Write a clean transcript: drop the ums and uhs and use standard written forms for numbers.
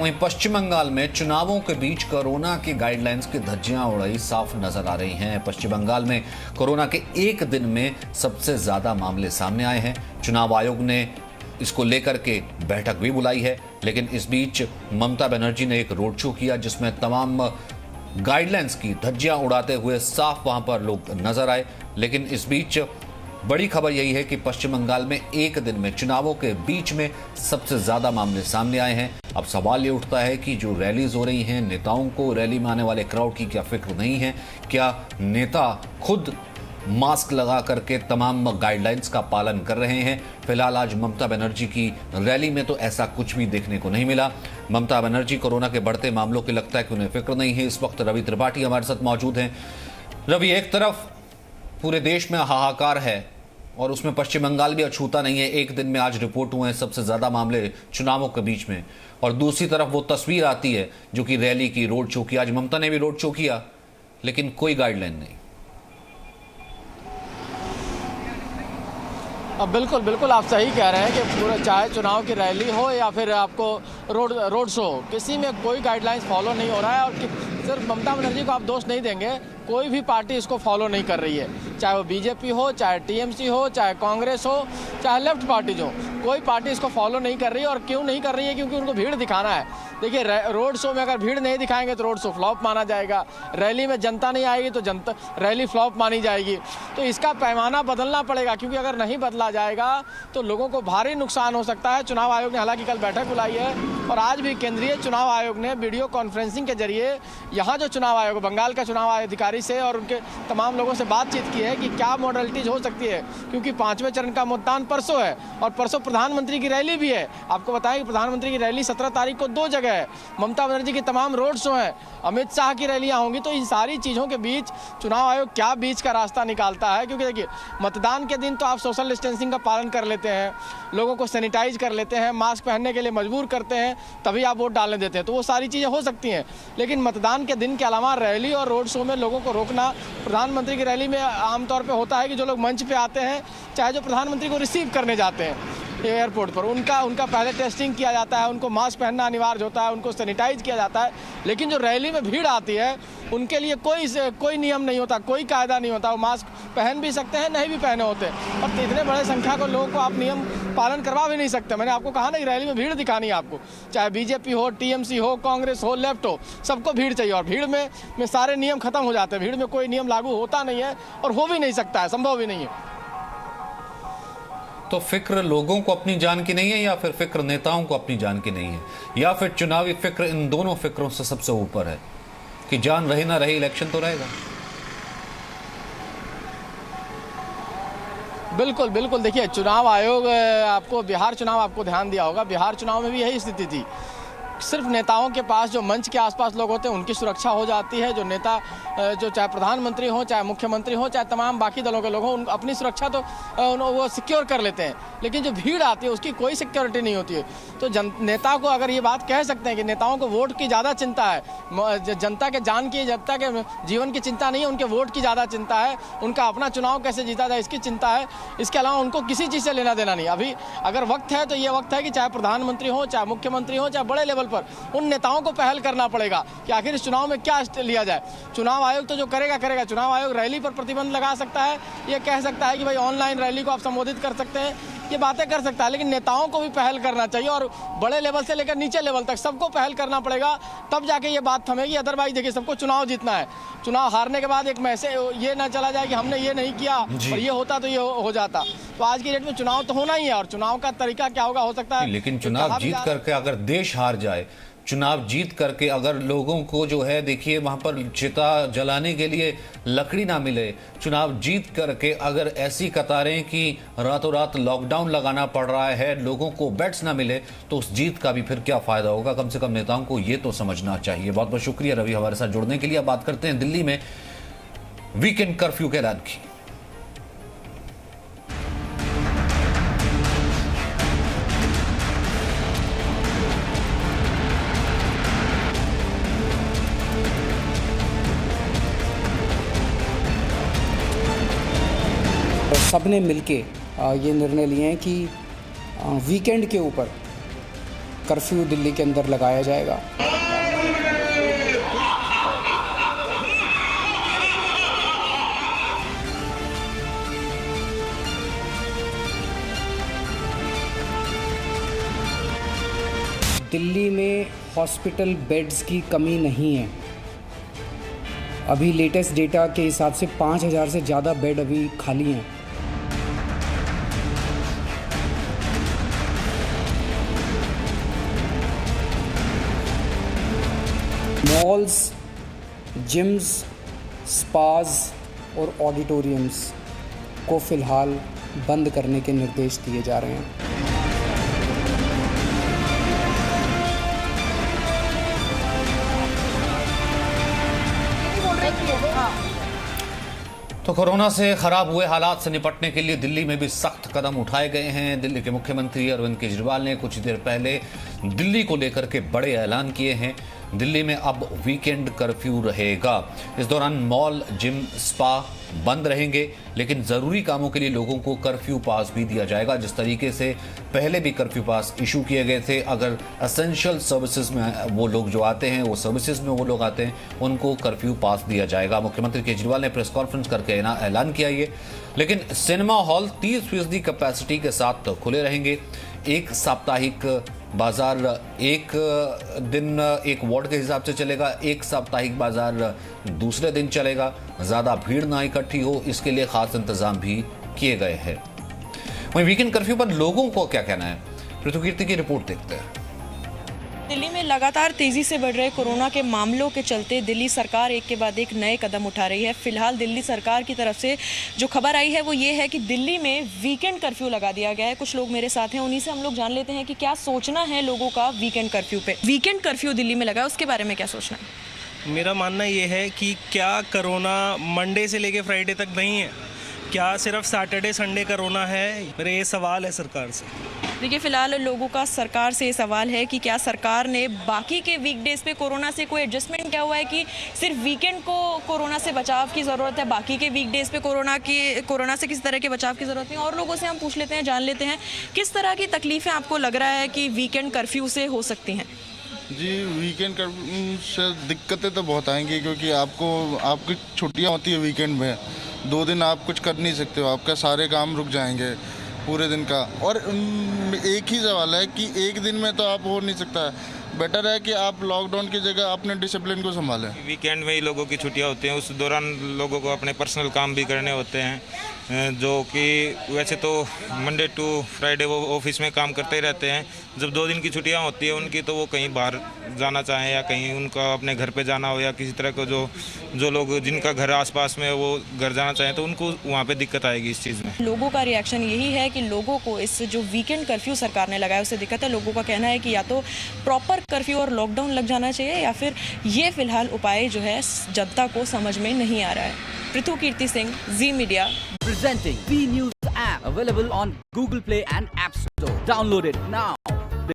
वहीं पश्चिम बंगाल में चुनावों के बीच कोरोना की गाइडलाइंस की धज्जियां उड़ाई साफ नजर आ रही हैं। पश्चिम बंगाल में कोरोना के एक दिन में सबसे ज्यादा मामले सामने आए हैं। चुनाव आयोग ने इसको लेकर के बैठक भी बुलाई है, लेकिन इस बीच ममता बनर्जी ने एक रोड शो किया जिसमें तमाम गाइडलाइंस की धज्जियां उड़ाते हुए साफ वहां पर लोग नजर आए। लेकिन इस बीच बड़ी खबर यही है कि पश्चिम बंगाल में एक दिन में चुनावों के बीच में सबसे ज्यादा मामले सामने आए हैं। अब सवाल ये उठता है कि जो रैलीज हो रही हैं, नेताओं को रैली में आने वाले क्राउड की क्या फिक्र नहीं है? क्या नेता खुद मास्क लगा करके तमाम गाइडलाइंस का पालन कर रहे हैं? फिलहाल आज ममता बनर्जी की रैली में तो ऐसा कुछ भी देखने को नहीं मिला। ममता बनर्जी कोरोना के बढ़ते मामलों की लगता है कि उन्हें फिक्र नहीं है। इस वक्त रवि त्रिपाठी हमारे साथ मौजूद हैं। रवि, एक तरफ पूरे देश में हाहाकार है और उसमें पश्चिम बंगाल भी अछूता नहीं है। एक दिन में आज रिपोर्ट हुए हैं सबसे ज्यादा मामले चुनावों के बीच में, और दूसरी तरफ वो तस्वीर आती है जो कि रैली की, रोड शो की। आज ममता ने भी रोड शो किया, लेकिन कोई गाइडलाइन नहीं। अब बिल्कुल आप सही कह रहे हैं कि पूरा चाहे चुनाव की रैली हो या फिर आपको रोड शो, किसी में कोई गाइडलाइंस फॉलो नहीं हो रहा है। और सिर्फ ममता बनर्जी को आप दोष नहीं देंगे, कोई भी पार्टी इसको फॉलो नहीं कर रही है, चाहे वो बीजेपी हो, चाहे टीएमसी हो, चाहे कांग्रेस हो, चाहे लेफ्ट पार्टी हो, कोई पार्टी इसको फॉलो नहीं कर रही है। और क्यों नहीं कर रही है? क्योंकि उनको भीड़ दिखाना है। देखिए, रोड शो में अगर भीड़ नहीं दिखाएंगे तो रोड शो फ्लॉप माना जाएगा, रैली में जनता नहीं आएगी तो जनता रैली फ्लॉप मानी जाएगी। तो इसका पैमाना बदलना पड़ेगा, क्योंकि अगर नहीं बदला जाएगा तो लोगों को भारी नुकसान हो सकता है। चुनाव आयोग ने हालांकि कल बैठक बुलाई है और आज भी केंद्रीय चुनाव आयोग ने वीडियो कॉन्फ्रेंसिंग के जरिए यहाँ जो चुनाव आयोग, बंगाल का चुनाव अधिकारी से और उनके तमाम लोगों से बातचीत की है कि क्या मॉडलिटीज हो सकती है, क्योंकि 5वें चरण का मतदान परसों है और परसों प्रधानमंत्री की रैली भी है। आपको बताएं कि प्रधानमंत्री की रैली 17 तारीख को 2 जगह है, ममता बनर्जी की तमाम रोड शो है, अमित शाह की रैलियां होंगी। तो इन सारी चीज़ों के बीच चुनाव आयोग क्या बीच का रास्ता निकालता है? क्योंकि देखिए, मतदान के दिन तो आप सोशल डिस्टेंसिंग का पालन कर लेते हैं, लोगों को सैनिटाइज कर लेते हैं, मास्क पहनने के लिए मजबूर करते हैं, तभी आप वोट डालने देते हैं, तो वो सारी चीज़ें हो सकती हैं। लेकिन मतदान के दिन के अलावा रैली और रोड शो में लोगों को रोकना, प्रधानमंत्री की रैली में आमतौर पे होता है कि जो लोग मंच पे आते हैं, चाहे जो प्रधानमंत्री को रिसीव करने जाते हैं एयरपोर्ट पर, उनका पहले टेस्टिंग किया जाता है, उनको मास्क पहनना अनिवार्य होता है, उनको सैनिटाइज किया जाता है। लेकिन जो रैली में भीड़ आती है उनके लिए कोई नियम नहीं होता, कोई कायदा नहीं होता। वो मास्क पहन भी सकते हैं, नहीं भी पहने होते, और इतने बड़े संख्या को लोगों को आप नियम पालन करवा भी नहीं सकते। मैंने आपको कहा ना कि रैली में भीड़ दिखानी है आपको, चाहे बीजेपी हो, टीएमसी हो, कांग्रेस हो, लेफ्ट हो, सबको भीड़ चाहिए। और भीड़ में सारे नियम खत्म हो जाते हैं। भीड़ में कोई नियम लागू होता नहीं है और हो भी नहीं सकता है, संभव भी नहीं है। तो फिक्र लोगों को अपनी जान की नहीं है, या फिर फिक्र नेताओं को अपनी जान की नहीं है, या फिर चुनावी फिक्र इन दोनों फिक्रों से सबसे ऊपर है कि जान रहे ना रहे, इलेक्शन तो रहेगा? बिल्कुल देखिए, चुनाव आयोग आपको बिहार चुनाव आपको ध्यान दिया होगा, बिहार चुनाव में भी यही स्थिति थी। सिर्फ नेताओं के पास, जो मंच के आसपास लोग होते हैं, उनकी सुरक्षा हो जाती है। जो नेता, जो चाहे प्रधानमंत्री हो, चाहे मुख्यमंत्री हो, चाहे तमाम बाकी दलों के लोग हों, अपनी सुरक्षा तो वो सिक्योर कर लेते हैं। लेकिन जो भीड़ आती है उसकी कोई सिक्योरिटी नहीं होती है। तो नेता को अगर ये बात कह सकते हैं कि नेताओं को वोट की ज़्यादा चिंता है, जनता के जान की, जनता के जीवन की चिंता नहीं है, उनके वोट की ज़्यादा चिंता है, उनका अपना चुनाव कैसे जीता जाए इसकी चिंता है। इसके अलावा उनको किसी चीज़ से लेना देना नहीं। अभी अगर वक्त है तो ये वक्त है कि चाहे प्रधानमंत्री हो, चाहे मुख्यमंत्री हो, चाहे बड़े लेवल पर, उन नेताओं को पहल करना पड़ेगा कि आखिर इस चुनाव में क्या लिया जाए। चुनाव आयोग तो जो करेगा। चुनाव आयोग रैली पर प्रतिबंध लगा सकता है, ये कह सकता है कि भाई ऑनलाइन रैली को आप संबोधित कर सकते हैं, ये बातें कर सकता है। लेकिन नेताओं को भी पहल करना चाहिए, और बड़े लेवल से लेकर नीचे लेवल तक सबको पहल करना पड़ेगा, तब जाके ये बात थमेगी। अदरवाइज देखिए, सबको चुनाव जीतना है। चुनाव हारने के बाद एक मैसेज ये ना चला जाए कि हमने ये नहीं किया और ये होता तो ये हो जाता। तो आज की डेट में चुनाव तो होना ही है, और चुनाव का तरीका क्या होगा हो सकता है। लेकिन चुनाव जीत करके अगर देश हार जाए, चुनाव जीत करके अगर लोगों को जो है, देखिए वहां पर चिता जलाने के लिए लकड़ी ना मिले, चुनाव जीत करके अगर ऐसी कतारें कि रातों रात लॉकडाउन लगाना पड़ रहा है, लोगों को बेड्स ना मिले, तो उस जीत का भी फिर क्या फायदा होगा? कम से कम नेताओं को ये तो समझना चाहिए। बहुत बहुत शुक्रिया रवि हमारे साथ जुड़ने के लिए। अब बात करते हैं दिल्ली में वीकेंड कर्फ्यू के ऐलान की। सबने मिलके ये निर्णय लिए हैं कि वीकेंड के ऊपर कर्फ्यू दिल्ली के अंदर लगाया जाएगा। दिल्ली में हॉस्पिटल बेड्स की कमी नहीं है। अभी लेटेस्ट डेटा के हिसाब से 5,000 से ज़्यादा बेड अभी खाली हैं। मॉल्स, जिम्स, स्पाज और ऑडिटोरियम्स को फ़िलहाल बंद करने के निर्देश दिए जा रहे हैं। तो कोरोना से खराब हुए हालात से निपटने के लिए दिल्ली में भी सख्त कदम उठाए गए हैं। दिल्ली के मुख्यमंत्री अरविंद केजरीवाल ने कुछ देर पहले दिल्ली को लेकर के बड़े ऐलान किए हैं। दिल्ली में अब वीकेंड कर्फ्यू रहेगा। इस दौरान मॉल, जिम, स्पा बंद रहेंगे, लेकिन जरूरी कामों के लिए लोगों को कर्फ्यू पास भी दिया जाएगा। जिस तरीके से पहले भी कर्फ्यू पास इशू किए गए थे, अगर एसेंशियल सर्विसेज में वो लोग जो आते हैं, वो सर्विसेज में वो लोग आते हैं, उनको कर्फ्यू पास दिया जाएगा। मुख्यमंत्री केजरीवाल ने प्रेस कॉन्फ्रेंस करके ऐलान किया ये। लेकिन सिनेमा हॉल 30% कैपेसिटी के साथ खुले रहेंगे। एक साप्ताहिक बाजार एक दिन एक वार्ड के हिसाब से चलेगा, एक साप्ताहिक बाजार दूसरे दिन चलेगा। ज़्यादा भीड़ ना इकट्ठी हो, इसके लिए खास इंतजाम भी किए गए हैं। वहीं वीकेंड कर्फ्यू पर लोगों को क्या कहना है, पृथु कीर्ति की रिपोर्ट देखते हैं। दिल्ली में लगातार तेजी से बढ़ रहे कोरोना के मामलों के चलते दिल्ली सरकार एक के बाद एक नए कदम उठा रही है। फिलहाल दिल्ली सरकार की तरफ से जो खबर आई है वो ये है कि दिल्ली में वीकेंड कर्फ्यू लगा दिया गया है। कुछ लोग मेरे साथ हैं, उन्हीं से हम लोग जान लेते हैं कि क्या सोचना है लोगों का वीकेंड कर्फ्यू पे। वीकेंड कर्फ्यू दिल्ली में लगा है, उसके बारे में क्या सोचना है? मेरा मानना ये है कि क्या कोरोना मंडे से लेके फ्राइडे तक नहीं है, क्या सिर्फ सैटरडे संडे कोरोना है? मेरा ये सवाल है सरकार से। देखिए, फिलहाल लोगों का सरकार से ये सवाल है कि क्या सरकार ने बाकी के वीकडेज पे कोरोना से कोई एडजस्टमेंट किया हुआ है कि सिर्फ वीकेंड को कोरोना से बचाव की ज़रूरत है, बाकी के वीकडेज पे कोरोना से किस तरह के बचाव की ज़रूरत है। और लोगों से हम पूछ लेते हैं, जान लेते हैं किस तरह की तकलीफ़ें आपको लग रहा है कि वीकेंड कर्फ्यू से हो सकती हैं। जी, वीकेंड कर्फ्यू से दिक्कतें तो बहुत आएंगी, क्योंकि आपकी छुट्टियां होती है वीकेंड में। 2 दिन आप कुछ कर नहीं सकते हो, आपका सारे काम रुक जाएंगे पूरे दिन का। और एक ही सवाल है कि एक दिन में तो आप हो नहीं सकता है। बेटर है कि आप लॉकडाउन की जगह अपने डिसिप्लिन को संभालें। वीकेंड में ही लोगों की छुट्टियां होती हैं, उस दौरान लोगों को अपने पर्सनल काम भी करने होते हैं, जो कि वैसे तो मंडे टू फ्राइडे वो ऑफिस में काम करते ही रहते हैं। जब 2 दिन की छुट्टियां होती है उनकी, तो वो कहीं बाहर जाना चाहें या कहीं उनका अपने घर पे जाना हो या किसी तरह का जो लोग जिनका घर आसपास में वो घर जाना चाहें, तो उनको वहाँ पे दिक्कत आएगी इस चीज़ में। लोगों का रिएक्शन यही है कि लोगों को इस जो वीकेंड कर्फ्यू सरकार ने लगाया उससे दिक्कत है। लोगों का कहना है कि या तो प्रॉपर कर्फ्यू और लॉकडाउन लग जाना चाहिए, या फिर ये फिलहाल उपाय जो है जनता को समझ में नहीं आ रहा है। पृथु कीर्ति सिंह, जी media. Presenting V News app available on Google Play and App Store. Download it now.